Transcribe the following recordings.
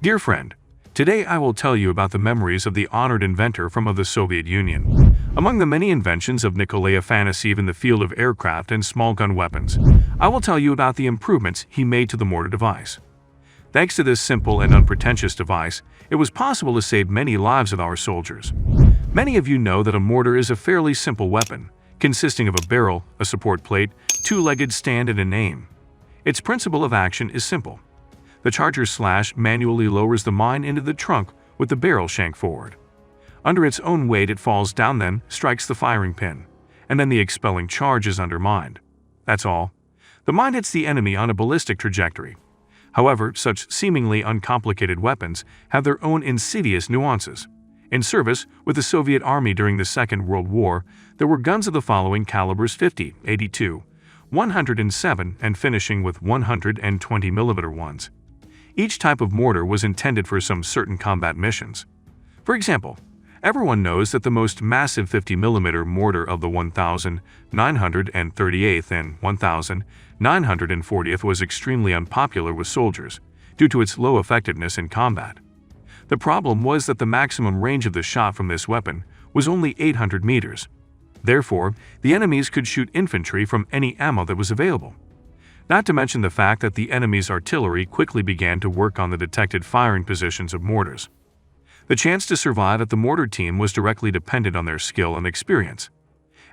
Dear friend, today I will tell you about the memories of the honored inventor from the Soviet Union. Among the many inventions of Nikolai Afanasiev in the field of aircraft and small gun weapons, I will tell you about the improvements he made to the mortar device. Thanks to this simple and unpretentious device, it was possible to save many lives of our soldiers. Many of you know that a mortar is a fairly simple weapon, consisting of a barrel, a support plate, two-legged stand, and an aim. Its principle of action is simple. The charger slash manually lowers the mine into the trunk with the barrel shank forward. Under its own weight it falls down, then strikes the firing pin, and then the expelling charge is undermined. That's all. The mine hits the enemy on a ballistic trajectory. However, such seemingly uncomplicated weapons have their own insidious nuances. In service with the Soviet Army during the Second World War, there were guns of the following calibers: 50, 82, 107, and finishing with 120mm ones. Each type of mortar was intended for some certain combat missions. For example, everyone knows that the most massive 50mm mortar of the 1938th and 1940th was extremely unpopular with soldiers due to its low effectiveness in combat. The problem was that the maximum range of the shot from this weapon was only 800 meters. Therefore, the enemies could shoot infantry from any ammo that was available. Not to mention the fact that the enemy's artillery quickly began to work on the detected firing positions of mortars. The chance to survive at the mortar team was directly dependent on their skill and experience.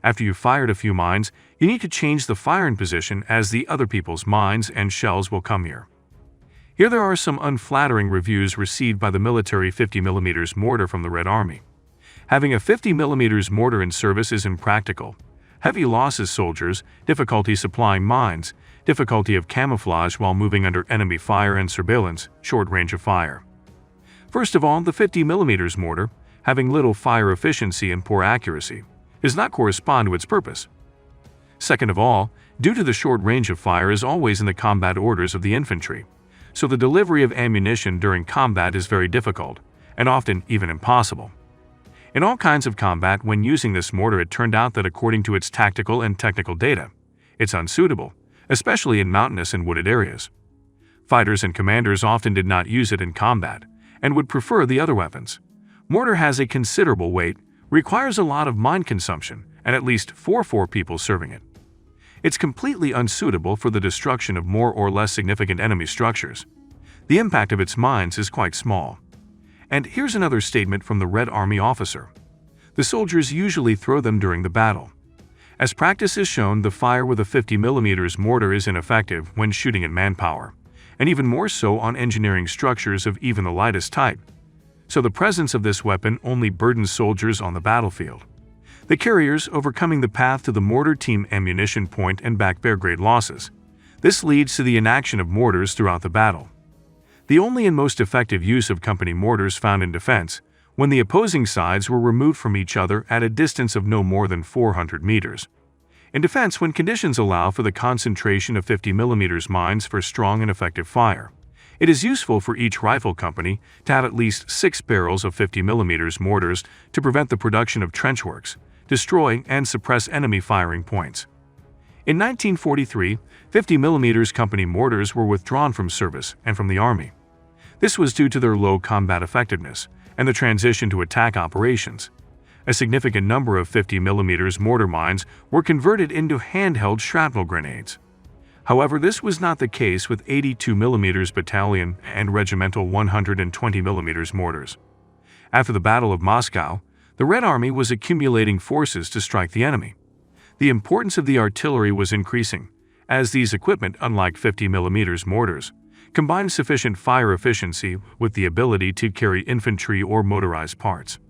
After you fired a few mines, you need to change the firing position as the other people's mines and shells will come here. Here there are some unflattering reviews received by the military 50mm mortar from the Red Army. Having a 50mm mortar in service is impractical. Heavy losses soldiers, difficulty supplying mines, difficulty of camouflage while moving under enemy fire and surveillance, short range of fire. First of all, the 50mm mortar, having little fire efficiency and poor accuracy, does not correspond to its purpose. Second of all, due to the short range of fire is always in the combat orders of the infantry, so the delivery of ammunition during combat is very difficult, and often even impossible. In all kinds of combat, when using this mortar, it turned out that according to its tactical and technical data, it's unsuitable, especially in mountainous and wooded areas. Fighters and commanders often did not use it in combat, and would prefer the other weapons. Mortar has a considerable weight, requires a lot of mine consumption, and at least four people serving it. It's completely unsuitable for the destruction of more or less significant enemy structures. The impact of its mines is quite small. And here's another statement from the Red Army officer. The soldiers usually throw them during the battle. As practice has shown, the fire with a 50mm mortar is ineffective when shooting at manpower, and even more so on engineering structures of even the lightest type. So the presence of this weapon only burdens soldiers on the battlefield. The carriers overcoming the path to the mortar team ammunition point and back bear great losses. This leads to the inaction of mortars throughout the battle. The only and most effective use of company mortars found in defense, when the opposing sides were removed from each other at a distance of no more than 400 meters. In defense, when conditions allow for the concentration of 50mm mines for strong and effective fire, it is useful for each rifle company to have at least 6 barrels of 50mm mortars to prevent the production of trench works, destroy and suppress enemy firing points. In 1943, 50mm company mortars were withdrawn from service and from the Army. This was due to their low combat effectiveness and the transition to attack operations. A significant number of 50mm mortar mines were converted into handheld shrapnel grenades. However, this was not the case with 82mm battalion and regimental 120mm mortars. After the Battle of Moscow, the Red Army was accumulating forces to strike the enemy. The importance of the artillery was increasing, as these equipment, unlike 50mm mortars, combined sufficient fire efficiency with the ability to carry infantry or motorized parts.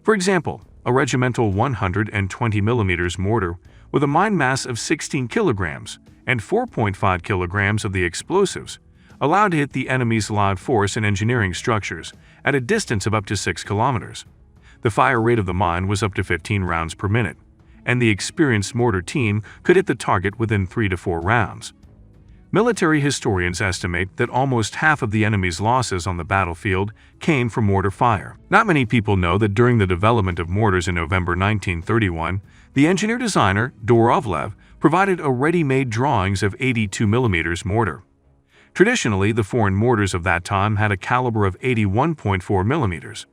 For example, a regimental 120mm mortar with a mine mass of 16 kilograms and 4.5 kilograms of the explosives allowed to hit the enemy's live force and engineering structures at a distance of up to 6 kilometers. The fire rate of the mine was up to 15 rounds per minute, and the experienced mortar team could hit the target within 3 to 4 rounds. Military historians estimate that almost half of the enemy's losses on the battlefield came from mortar fire. Not many people know that during the development of mortars in November 1931, the engineer-designer Dorovlev provided a ready-made drawings of 82mm mortar. Traditionally, the foreign mortars of that time had a caliber of 81.4 mm.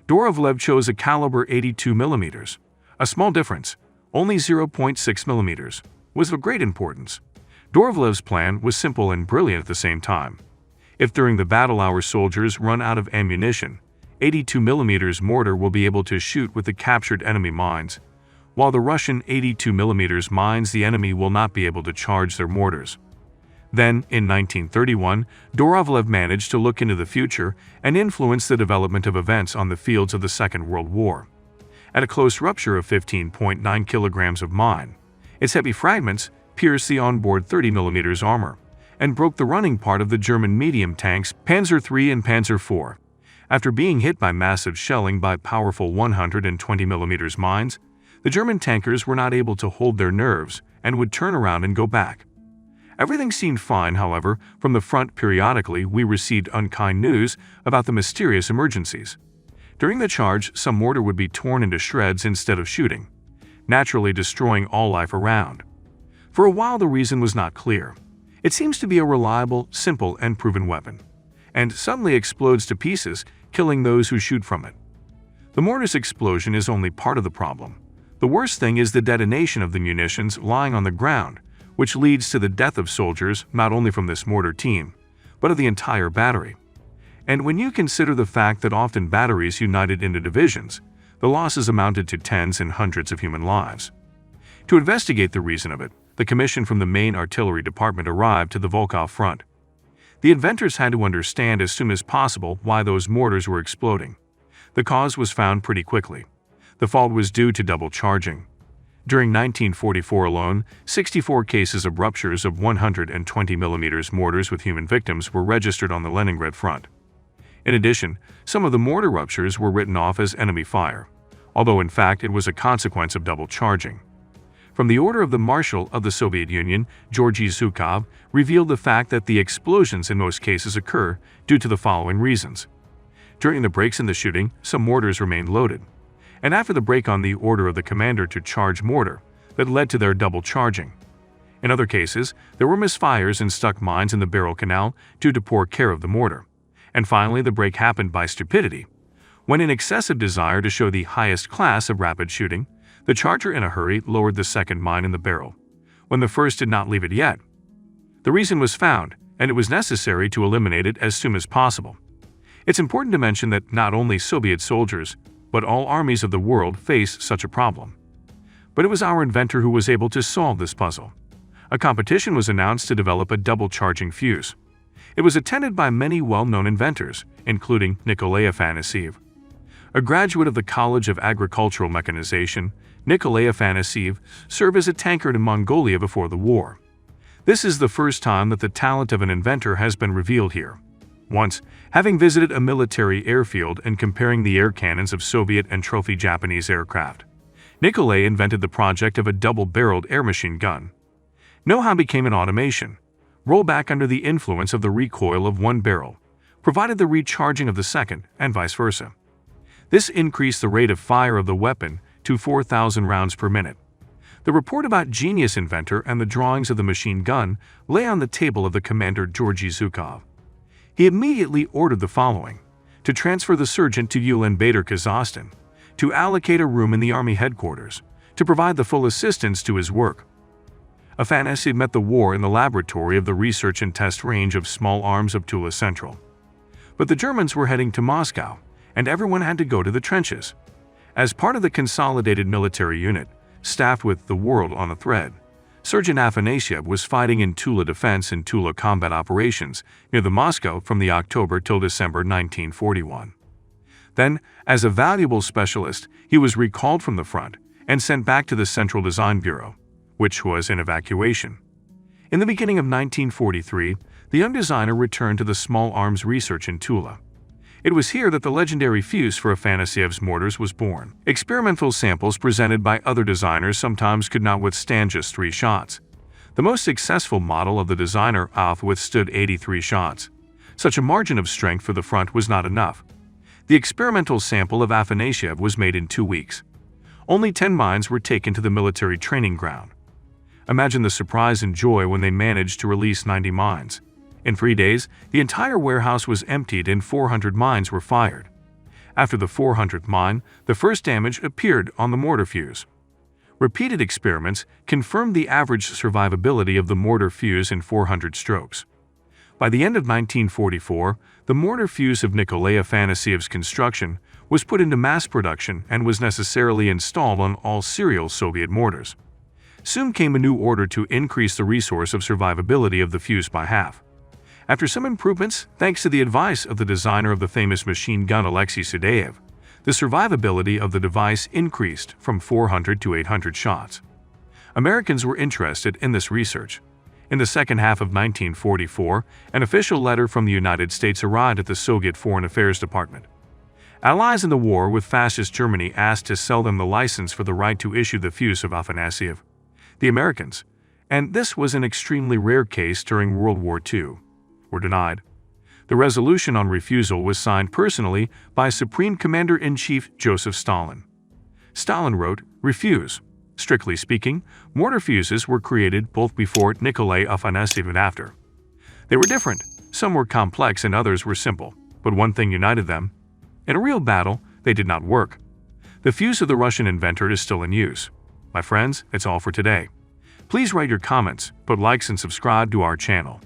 Dorovlev chose a caliber 82 mm. A small difference, only 0.6 mm, was of great importance. Dorovlev's plan was simple and brilliant at the same time. If during the battle our soldiers run out of ammunition, 82 mm mortar will be able to shoot with the captured enemy mines, while the Russian 82 mm mines the enemy will not be able to charge their mortars. Then, in 1931, Dorovlev managed to look into the future and influence the development of events on the fields of the Second World War. At a close rupture of 15.9 kilograms of mine, its heavy fragments pierced the onboard 30 mm armor and broke the running part of the German medium tanks Panzer III and Panzer IV. After being hit by massive shelling by powerful 120 mm mines, the German tankers were not able to hold their nerves and would turn around and go back. Everything seemed fine, however. From the front, periodically we received unkind news about the mysterious emergencies. During the charge, some mortar would be torn into shreds instead of shooting, naturally destroying all life around. For a while the reason was not clear. It seems to be a reliable, simple, and proven weapon, and suddenly explodes to pieces, killing those who shoot from it. The mortar's explosion is only part of the problem. The worst thing is the detonation of the munitions lying on the ground, which leads to the death of soldiers not only from this mortar team, but of the entire battery. And when you consider the fact that often batteries united into divisions, the losses amounted to tens and hundreds of human lives. To investigate the reason of it, the commission from the main artillery department arrived to the Volkhov front. The inventors had to understand as soon as possible why those mortars were exploding. The cause was found pretty quickly. The fault was due to double charging. During 1944 alone, 64 cases of ruptures of 120 mm mortars with human victims were registered on the Leningrad front. In addition, some of the mortar ruptures were written off as enemy fire, although in fact it was a consequence of double charging. From the order of the Marshal of the Soviet Union, Georgy Zhukov, revealed the fact that the explosions in most cases occur due to the following reasons. During the breaks in the shooting, some mortars remained loaded, and after the break on the order of the commander to charge mortar, that led to their double charging. In other cases, there were misfires and stuck mines in the barrel canal due to poor care of the mortar. And finally, the break happened by stupidity, when in excessive desire to show the highest class of rapid shooting, the charger in a hurry lowered the second mine in the barrel, when the first did not leave it yet. The reason was found, and it was necessary to eliminate it as soon as possible. It's important to mention that not only Soviet soldiers, but all armies of the world face such a problem. But it was our inventor who was able to solve this puzzle. A competition was announced to develop a double-charging fuse. It was attended by many well-known inventors, including Nikolai Afanasiev. A graduate of the College of Agricultural Mechanization, Nikolai Afanasiev served as a tanker in Mongolia before the war. This is the first time that the talent of an inventor has been revealed here. Once, having visited a military airfield and comparing the air cannons of Soviet and trophy Japanese aircraft, Nikolai invented the project of a double-barreled air machine gun. Know-how became an automation. Roll back under the influence of the recoil of one barrel, provided the recharging of the second, and vice versa. This increased the rate of fire of the weapon to 4,000 rounds per minute. The report about genius inventor and the drawings of the machine gun lay on the table of the commander Georgy Zhukov. He immediately ordered the following: to transfer the surgeon to Ulaanbaatar, Kazakhstan, to allocate a room in the army headquarters, to provide the full assistance to his work. Afanasiev met the war in the laboratory of the research and test range of small arms of Tula Central. But the Germans were heading to Moscow, and everyone had to go to the trenches. As part of the consolidated military unit, staffed with the world on a thread, Sergeant Afanasiev was fighting in Tula defense and Tula combat operations near the Moscow from the October till December 1941. Then, as a valuable specialist, he was recalled from the front and sent back to the Central Design Bureau, which was in evacuation. In the beginning of 1943, the young designer returned to the small arms research in Tula. It was here that the legendary fuse for Afanasiev's mortars was born. Experimental samples presented by other designers sometimes could not withstand just 3 shots. The most successful model of the designer AF withstood 83 shots. Such a margin of strength for the front was not enough. The experimental sample of Afanasiev was made in 2 weeks. Only 10 mines were taken to the military training ground. Imagine the surprise and joy when they managed to release 90 mines. In 3 days, the entire warehouse was emptied and 400 mines were fired. After the 400th mine, the first damage appeared on the mortar fuse. Repeated experiments confirmed the average survivability of the mortar fuse in 400 strokes. By the end of 1944, the mortar fuse of Nikolai Afanasiev's construction was put into mass production and was necessarily installed on all serial Soviet mortars. Soon came a new order to increase the resource of survivability of the fuse by half. After some improvements, thanks to the advice of the designer of the famous machine gun Alexei Sudaev, the survivability of the device increased from 400 to 800 shots. Americans were interested in this research. In the second half of 1944, an official letter from the United States arrived at the Soviet Foreign Affairs Department. Allies in the war with fascist Germany asked to sell them the license for the right to issue the fuse of Afanasiev. The Americans, and this was an extremely rare case during World War II, were denied. The resolution on refusal was signed personally by Supreme Commander-in-Chief Joseph Stalin. Stalin wrote, "Refuse." Strictly speaking, mortar fuses were created both before Nikolai Afanasiev and after. They were different. Some were complex and others were simple, but one thing united them. In a real battle, they did not work. The fuse of the Russian inventor is still in use. My friends, that's all for today. Please write your comments, put likes and subscribe to our channel.